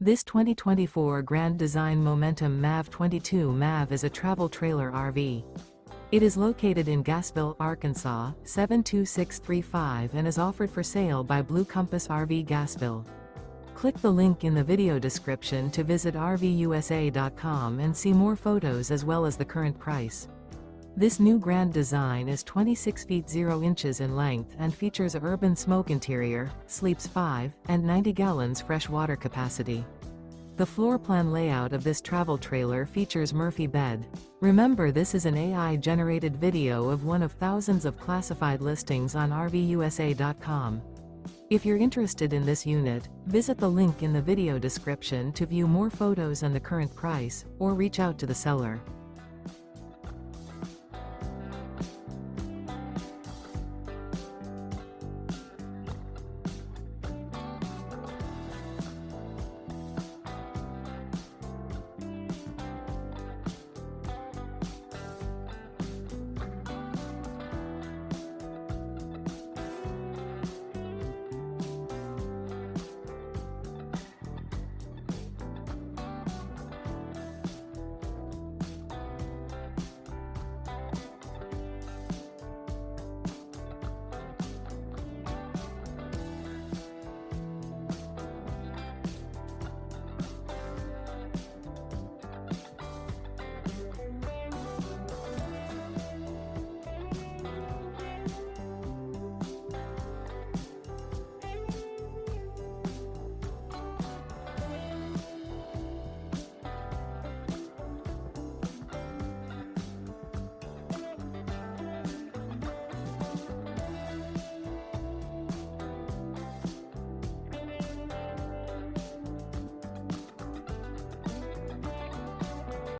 This 2024 Grand Design Momentum MAV 22 MAV is a travel trailer RV. It is located in Gassville, Arkansas, 72635 and is offered for sale by Blue Compass RV Gassville. Click the link in the video description to visit RVUSA.com and see more photos as well as the current price. This new Grand Design is 26 feet 0 inches in length and features a urban smoke interior, sleeps 5, and 90 gallons fresh water capacity. The floor plan layout of this travel trailer features Murphy bed. Remember, this is an AI-generated video of one of thousands of classified listings on RVUSA.com. If you're interested in this unit, visit the link in the video description to view more photos and the current price, or reach out to the seller.